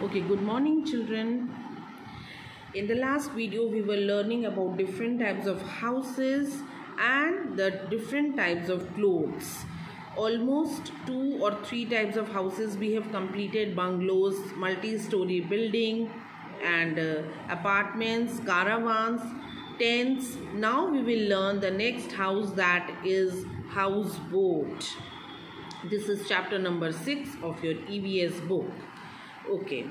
Okay, good morning children. In the last video we were learning about different types of houses and the different types of clothes. Almost 2 or 3 types of houses we have completed: bungalows, multi-story building and apartments, caravans, tents. Now we will learn the next house, that is houseboat. This is chapter number 6 of your EVS book. Okay,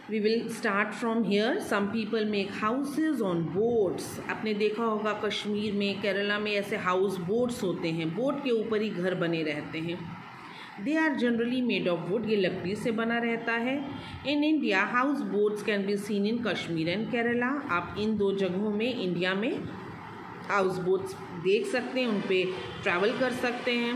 we will start from here. Some people make houses on boats. आपने देखा होगा कश्मीर में, केरला में ऐसे house boats होते हैं, boat के ऊपर ही घर बने रहते हैं. They are generally made of wood. ये लकड़ी से बना रहता है. In India, house boats can be seen in Kashmir and Kerala. आप इन दो जगहों में इंडिया में हाउस बोट्स देख सकते हैं, उन पे ट्रैवल कर सकते हैं,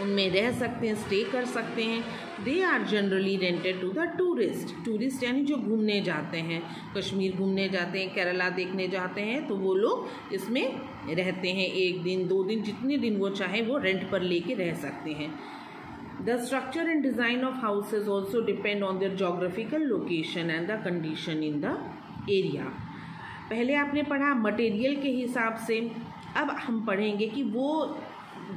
उनमें रह सकते हैं, स्टे कर सकते हैं. They are generally rented to the tourist यानी जो घूमने जाते हैं, कश्मीर घूमने जाते हैं, केरला देखने जाते हैं, तो वो लोग इसमें रहते हैं. 1 दिन 2 दिन जितने दिन वो चाहे वो रेंट पर लेके रह सकते हैं. The structure and design of houses also depend on their geographical location and the condition in the area. पहले आपने पढ़ा मटेरियल के हिसाब से. अब हम पढ़ेंगे कि वो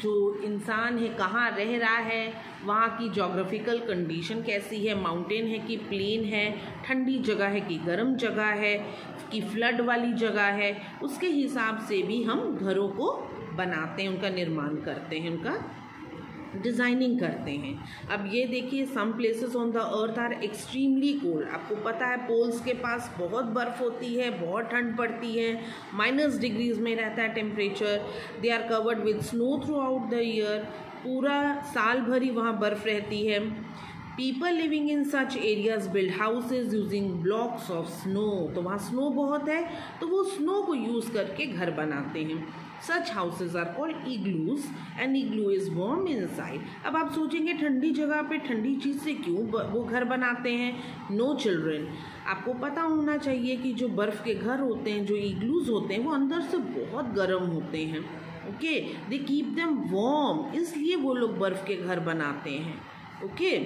जो इंसान है कहाँ रह रहा है, वहाँ की जोग्राफिकल कंडीशन कैसी है, माउंटेन है कि प्लेन है, ठंडी जगह है कि गर्म जगह है कि फ्लड वाली जगह है. उसके हिसाब से भी हम घरों को बनाते हैं, उनका निर्माण करते हैं, उनका डिज़ाइनिंग करते हैं. अब ये देखिए, some places on the earth are extremely cold. आपको पता है पोल्स के पास बहुत बर्फ़ होती है, बहुत ठंड पड़ती है, -डिग्रीज में रहता है temperature. They are covered with snow throughout the year. पूरा साल भर ही वहाँ बर्फ़ रहती है. People living in such areas build houses using blocks of snow. तो वहाँ स्नो बहुत है तो वो स्नो को यूज़ करके घर बनाते हैं. Such houses are called igloos and igloo is warm inside. अब आप सोचेंगे ठंडी जगह पे ठंडी चीज़ से क्यों वो घर बनाते हैं. No children, आपको पता होना चाहिए कि जो बर्फ़ के घर होते हैं, जो इग्लूज होते हैं, वो अंदर से बहुत गर्म होते हैं. Okay, they keep them warm, इसलिए वो लोग बर्फ़ के घर बनाते हैं. Okay,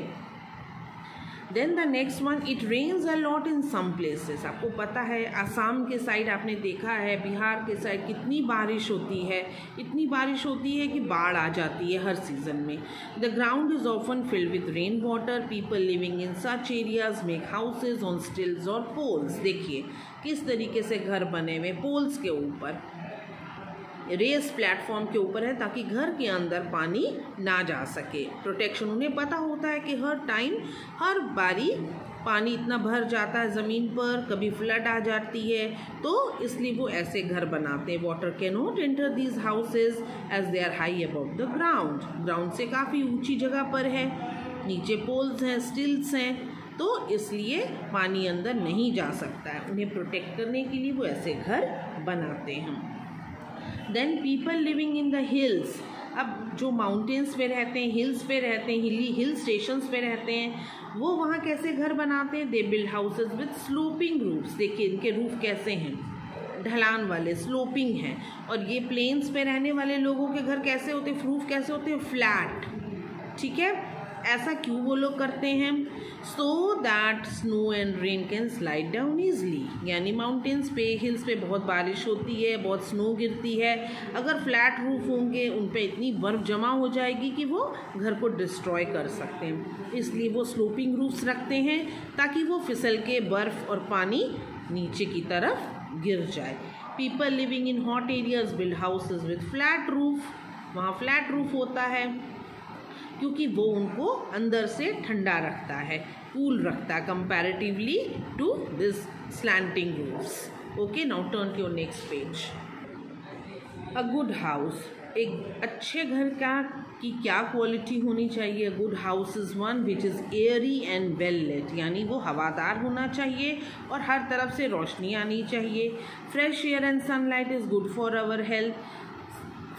then the next one, it rains a lot in some places. आपको पता है आसाम के साइड आपने देखा है, बिहार के साइड कितनी बारिश होती है, इतनी बारिश होती है कि बाढ़ आ जाती है हर सीज़न में. The ground is often filled with rain water. People living in such areas make houses on stills और पोल्स. देखिए किस तरीके से घर बने हुए, पोल्स के ऊपर, रेस प्लेटफॉर्म के ऊपर है ताकि घर के अंदर पानी ना जा सके. प्रोटेक्शन, उन्हें पता होता है कि हर टाइम हर बारी पानी इतना भर जाता है ज़मीन पर, कभी फ्लड आ जाती है, तो इसलिए वो ऐसे घर बनाते हैं. Water can not enter these houses as they are high above the ground. Ground से काफ़ी ऊंची जगह पर है, नीचे पोल्स हैं, स्टिल्स हैं, तो इसलिए पानी अंदर नहीं जा सकता है. उन्हें प्रोटेक्ट करने के लिए वो ऐसे घर बनाते हैं. Then people living in the hills. अब जो माउंटेन्स पे रहते हैं, हिल्स पे रहते हैं, हिल स्टेशंस पे रहते हैं, वो वहाँ कैसे घर बनाते हैं. They build houses with sloping roofs. देखिए इनके रूफ कैसे हैं, ढलान वाले, स्लोपिंग हैं. और ये प्लेन्स पे रहने वाले लोगों के घर कैसे होते हैं, रूफ कैसे होते हैं, फ्लैट. ठीक है, ऐसा क्यों वो लोग करते हैं. So that snow and rain can slide down easily. यानी माउंटेन्स पे, हिल्स पे बहुत बारिश होती है, बहुत स्नो गिरती है. अगर फ्लैट रूफ होंगे उन पे इतनी बर्फ़ जमा हो जाएगी कि वो घर को डिस्ट्रॉय कर सकते हैं. इसलिए वो स्लोपिंग रूफ्स रखते हैं ताकि वो फिसल के बर्फ़ और पानी नीचे की तरफ गिर जाए. People living in hot areas build houses with flat roof. वहाँ फ्लैट रूफ होता है क्योंकि वो उनको अंदर से ठंडा रखता है, कूल रखता है comparatively to this slanting roofs. Okay, now turn to your next page. A good house. एक अच्छे घर की क्या क्वालिटी होनी चाहिए. Good house is one which is airy and well lit. यानी वो हवादार होना चाहिए और हर तरफ से रोशनी आनी चाहिए. Fresh air and sunlight is good for our health.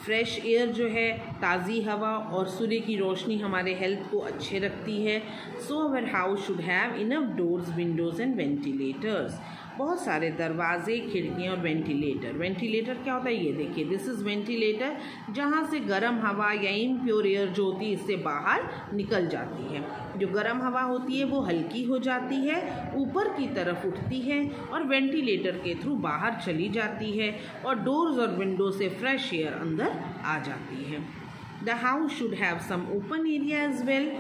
Fresh air जो है, ताज़ी हवा और सूर्य की रोशनी हमारे हेल्थ को अच्छे रखती है. So our house should have enough doors, windows and ventilators. बहुत सारे दरवाजे, खिड़कियाँ और वेंटिलेटर। वेंटिलेटर क्या होता है ये देखिए, दिस इज़ वेंटिलेटर, जहाँ से गर्म हवा या इम्प्योर एयर जो होती है इससे बाहर निकल जाती है। जो गर्म हवा होती है वो हल्की हो जाती है, ऊपर की तरफ उठती है और वेंटिलेटर के थ्रू बाहर चली जाती है और डोर्स और विंडो से फ्रेश एयर अंदर आ जाती है। The house should have some open area as well,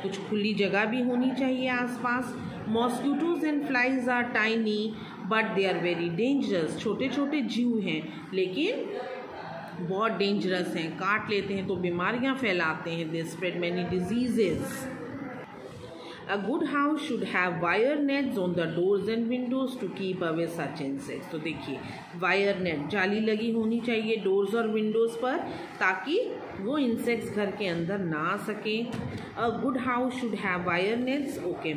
कुछ खुली जगह भी होनी चाहिए आसपास। Mosquitoes and flies are tiny but they are very dangerous, छोटे छोटे जीव हैं लेकिन बहुत डेंजरस हैं, काट लेते हैं तो बीमारियां फैलाते हैं। They spread many diseases. A good house should have wire nets on the doors and windows to keep away such insects। तो देखिए वायर नेट, जाली लगी होनी चाहिए डोर्स और विंडोज़ पर ताकि वो इंसेक्ट्स घर के अंदर ना आ सकें। A good house should have wire nets, okay।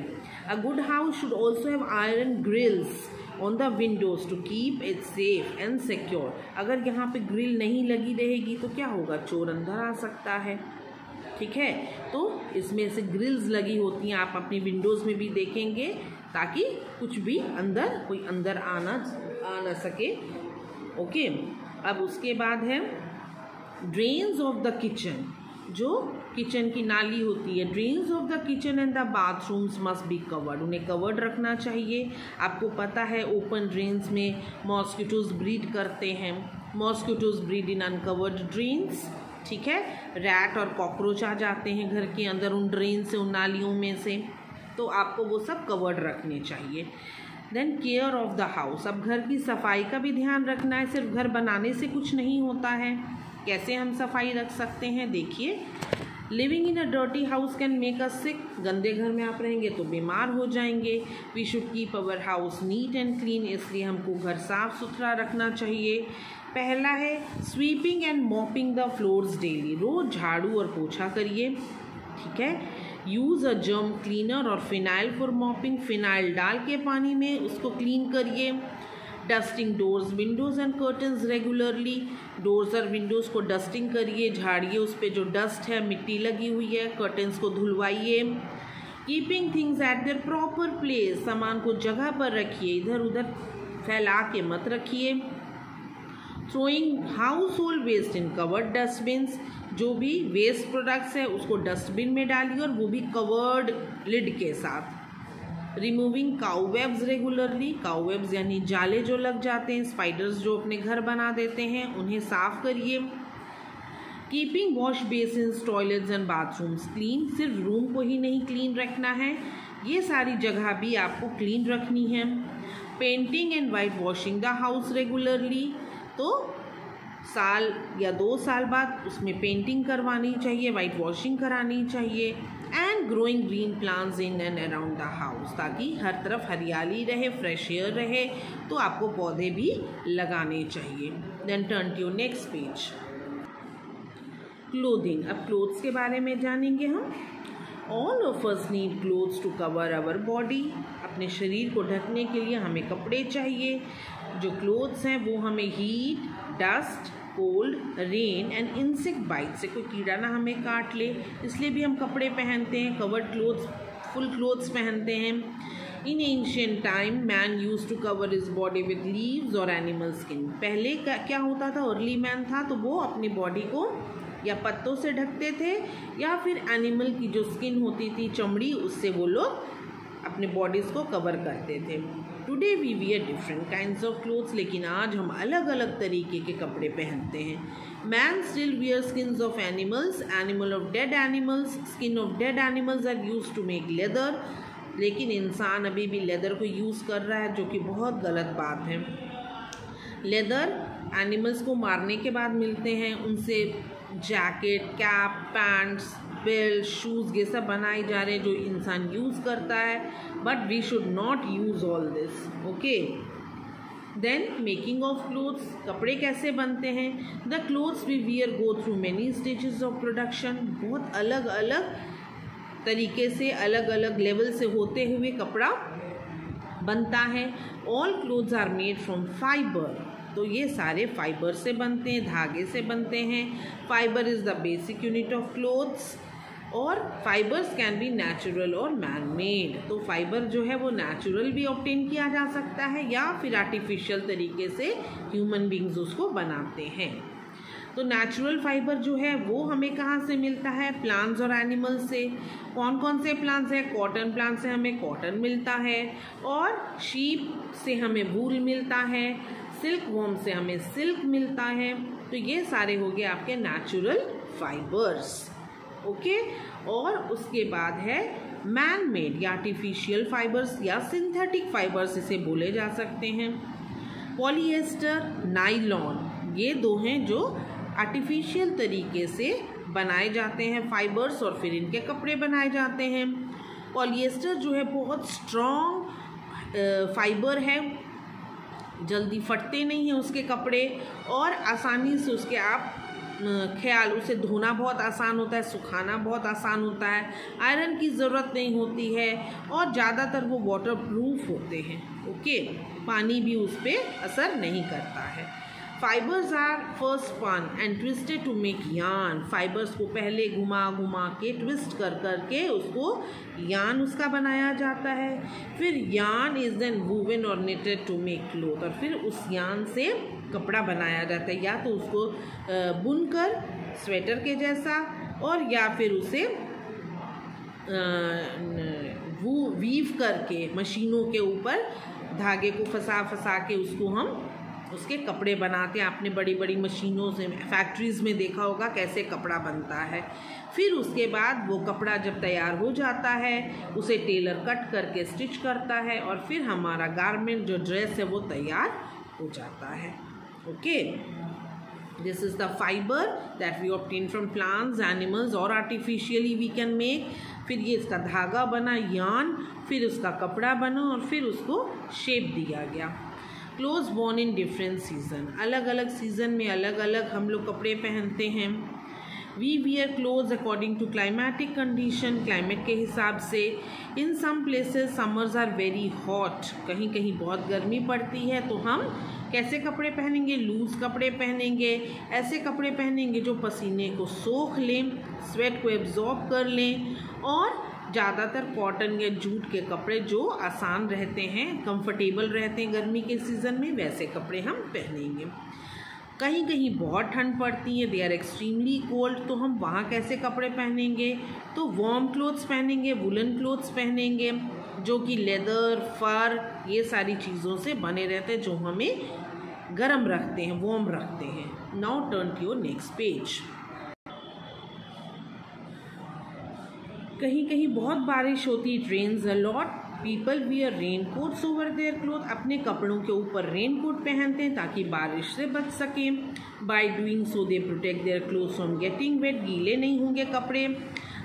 A good house should also have iron grills on the windows to keep it safe and secure। अगर यहाँ पे ग्रिल नहीं लगी रहेगी तो क्या होगा, चोर अंदर आ सकता है। ठीक है, तो इसमें से ग्रिल्स लगी होती हैं, आप अपनी विंडोज़ में भी देखेंगे ताकि कुछ भी अंदर कोई अंदर आ ना सके। ओके, अब उसके बाद है ड्रेन्स ऑफ द किचन, जो किचन की नाली होती है। Drains of the kitchen and the bathrooms must be covered, उन्हें कवर्ड रखना चाहिए। आपको पता है ओपन ड्रेन्स में मॉस्किटोज ब्रीड करते हैं, मॉस्किटोज ब्रीड इन अनकवर्ड ड्रेन्स। ठीक है, रैट और कॉकरोच आ जाते हैं घर के अंदर उन ड्रेन से, उन नालियों में से, तो आपको वो सब कवर्ड रखने चाहिए। Then care of the house, अब घर की सफाई का भी ध्यान रखना है। सिर्फ घर बनाने से कुछ नहीं होता है, कैसे हम सफाई रख सकते हैं देखिए। Living in a dirty house can make us sick, गंदे घर में आप रहेंगे तो बीमार हो जाएंगे। We should keep our house neat and clean, इसलिए हमको घर साफ सुथरा रखना चाहिए। पहला है sweeping and mopping the floors daily, रोज झाड़ू और पोछा करिए। ठीक है, यूज़ अ जर्म क्लीनर और फिनाइल फॉर मॉपिंग, फिनाइल डाल के पानी में उसको क्लीन करिए। Dusting doors, windows and curtains regularly, doors और विंडोज़ को डस्टिंग करिए, झाड़िए, उस पर जो डस्ट है, मिट्टी लगी हुई है, कर्टन्स को धुलवाइए। Keeping things at their proper place, सामान को जगह पर रखिए, इधर उधर फैला के मत रखिए। Throwing household waste in covered dustbins, जो भी वेस्ट प्रोडक्ट्स है उसको डस्टबिन में डालिए और वो भी कवर्ड लिड के साथ। रिमूविंग काउवेब्स रेगुलरली, काउवेब्स यानी जाले जो लग जाते हैं, स्पाइडर्स जो अपने घर बना देते हैं, उन्हें साफ करिए। Keeping wash basins, toilets and bathrooms clean, सिर्फ रूम को ही नहीं क्लीन रखना है, ये सारी जगह भी आपको क्लीन रखनी है। Painting and white washing the house regularly, तो साल या 2 साल बाद उसमें पेंटिंग करवानी चाहिए, वाइट वॉशिंग करानी चाहिए। And growing green plants in and around the house, ताकि हर तरफ हरियाली रहे, फ्रेश एयर रहे, तो आपको पौधे भी लगाने चाहिए। Then turn to your next page. Clothing, अब क्लोथ्स के बारे में जानेंगे हम। All of us need clothes to cover our body, अपने शरीर को ढकने के लिए हमें कपड़े चाहिए। जो क्लोथ्स हैं वो हमें heat, dust, cold, rain and insect bite से कोई कीड़ा ना हमें काट ले, इसलिए भी हम कपड़े पहनते हैं, कवर्ड क्लोथ्स, फुल क्लोथ्स पहनते हैं। In ancient time man use to cover his body with leaves और एनिमल स्किन, पहले क्या होता था, अर्ली मैन था तो वो अपनी बॉडी को या पत्तों से ढकते थे या फिर एनिमल की जो स्किन होती थी, चमड़ी, उससे वो लोग अपने बॉडीज़ को कवर करते थे। Today we wear different kinds of clothes, लेकिन आज हम अलग अलग तरीके के कपड़े पहनते हैं। Man still wear skins of animals, animal of dead animals, skin of dead animals are use to make leather, लेकिन इंसान अभी भी लेदर को यूज़ कर रहा है, जो कि बहुत गलत बात है। लेदर एनिमल्स को मारने के बाद मिलते हैं, उनसे jacket, cap, pants, belt, shoes, ये सब बनाए जा रहे हैं जो इंसान यूज़ करता है, but we should not use all this. Okay, then making of clothes, कपड़े कैसे बनते हैं। The clothes we wear go through many stages of production, बहुत अलग अलग तरीके से, अलग अलग लेवल से होते हुए कपड़ा बनता है। All clothes are made from fibre, तो ये सारे फाइबर से बनते हैं, धागे से बनते हैं। Fibre is the basic unit of clothes. और फाइबर्स कैन बी नेचुरल और मैन मेड। तो फाइबर जो है वो नेचुरल भी ऑब्टेन किया जा सकता है या फिर आर्टिफिशियल तरीके से ह्यूमन बींग्स उसको बनाते हैं। तो नेचुरल फाइबर जो है वो हमें कहाँ से मिलता है? प्लांट्स और एनिमल्स से। कौन कौन से प्लांट्स हैं? कॉटन प्लांट से हमें कॉटन मिलता है, और शीप से हमें वूल मिलता है, सिल्क वॉर्म से हमें सिल्क मिलता है। तो ये सारे हो गए आपके नेचुरल फाइबर्स। ओके, और उसके बाद है मैन मेड या आर्टिफिशियल फाइबर्स या सिंथेटिक फाइबर्स इसे बोले जा सकते हैं। पॉलिएस्टर, नाइलॉन, ये दो हैं जो आर्टिफिशियल तरीके से बनाए जाते हैं फाइबर्स, और फिर इनके कपड़े बनाए जाते हैं। पॉलिएस्टर जो है बहुत स्ट्रॉन्ग फाइबर है, जल्दी फटते नहीं हैं उसके कपड़े, और आसानी से उसके आप उसे धोना बहुत आसान होता है, सुखाना बहुत आसान होता है, आयरन की ज़रूरत नहीं होती है, और ज़्यादातर वो वाटर प्रूफ होते हैं। ओके, पानी भी उस पर असर नहीं करता है। Fibres are first spun and twisted to make yarn. Fibres को पहले घुमा घुमा के ट्विस्ट कर के उसको यार्न उसका बनाया जाता है। फिर यार्न इज देन वूवन और निटेड टू मेक क्लोथ, और फिर उस यार्न से कपड़ा बनाया जाता है, या तो उसको बुनकर स्वेटर के जैसा, और या फिर उसे वीव करके मशीनों के ऊपर धागे को फंसा के उसको हम उसके कपड़े बनाते हैं। आपने बड़ी बड़ी मशीनों से फैक्ट्रीज़ में देखा होगा कैसे कपड़ा बनता है। फिर उसके बाद वो कपड़ा जब तैयार हो जाता है उसे टेलर कट करके स्टिच करता है, और फिर हमारा गारमेंट जो ड्रेस है वो तैयार हो जाता है। Okay, this is the fibre that we obtain from plants, animals, और आर्टिफिशियली वी कैन मेक। फिर ये इसका धागा बना यार्न, फिर उसका कपड़ा बना, और फिर उसको शेप दिया गया। क्लोथ्स वर्न इन डिफरेंट सीजन, अलग अलग सीज़न में अलग अलग हम लोग कपड़े पहनते हैं। We wear clothes according to climatic condition, climate के हिसाब से। In some places summers are very hot, कहीं कहीं बहुत गर्मी पड़ती है, तो हम कैसे कपड़े पहनेंगे? लूज़ कपड़े पहनेंगे, ऐसे कपड़े पहनेंगे जो पसीने को सोख लें, स्वेट को एब्जॉर्ब कर लें, और ज़्यादातर कॉटन या जूट के कपड़े जो आसान रहते हैं, कंफर्टेबल रहते हैं गर्मी के सीज़न में, वैसे कपड़े हम पहनेंगे। कहीं कहीं बहुत ठंड पड़ती है, दे आर एक्सट्रीमली कोल्ड, तो हम वहाँ कैसे कपड़े पहनेंगे? तो वार्म क्लोथ्स पहनेंगे, वुलन क्लोथ्स पहनेंगे, जो कि लेदर, फर, ये सारी चीज़ों से बने रहते हैं, जो हमें गर्म रखते हैं, वार्म रखते हैं। Now turn to your next page. कहीं कहीं बहुत बारिश होती, it rains a lot, people wear raincoats over their cloth, अपने कपड़ों के ऊपर रेन कोट पहनते हैं ताकि बारिश से बच सकें। By doing so they protect their clothes from getting wait, गीले नहीं होंगे कपड़े।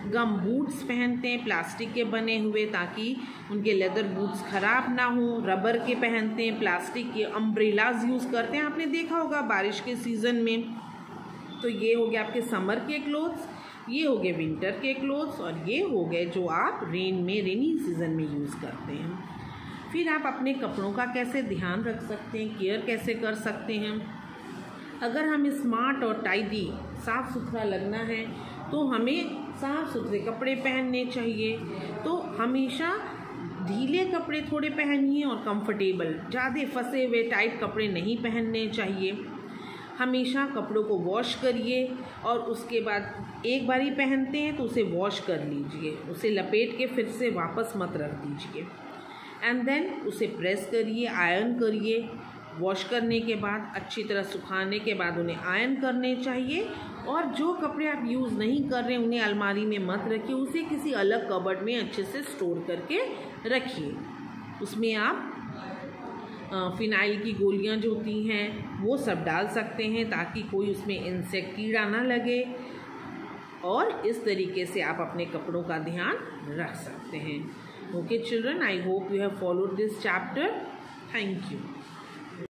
गम बूट्स पहनते हैं प्लास्टिक के बने हुए, ताकि उनके लेदर बूट्स ख़राब ना हो। रबर के पहनते हैं, प्लास्टिक के अम्ब्रेलाज यूज़ करते हैं, आपने देखा होगा बारिश के सीज़न में। तो ये हो गया आपके समर के क्लोथ्स, ये हो गए विंटर के क्लोथ्स, और ये हो गए जो आप रेनी सीज़न में यूज़ करते हैं। फिर आप अपने कपड़ों का कैसे ध्यान रख सकते हैं, केयर कैसे कर सकते हैं? अगर हमें स्मार्ट और टाइडी, साफ़ सुथरा लगना है, तो हमें साफ़ सुथरे कपड़े पहनने चाहिए। तो हमेशा ढीले कपड़े थोड़े पहनिए और कंफर्टेबल, ज़्यादा फंसे हुए टाइट कपड़े नहीं पहनने चाहिए। हमेशा कपड़ों को वॉश करिए, और उसके बाद एक बार ही पहनते हैं तो उसे वॉश कर लीजिए, उसे लपेट के फिर से वापस मत रख दीजिए। एंड देन उसे प्रेस करिए, आयरन करिए। वॉश करने के बाद अच्छी तरह सुखाने के बाद उन्हें आयरन करने चाहिए। और जो कपड़े आप यूज़ नहीं कर रहे उन्हें अलमारी में मत रखिए, उसे किसी अलग कबर्ड में अच्छे से स्टोर करके रखिए। उसमें आप फिनाइल की गोलियां जो होती हैं वो सब डाल सकते हैं, ताकि कोई उसमें इंसेक्ट कीड़ा ना लगे, और इस तरीके से आप अपने कपड़ों का ध्यान रख सकते हैं। Okay children, I hope you have followed this chapter. Thank you.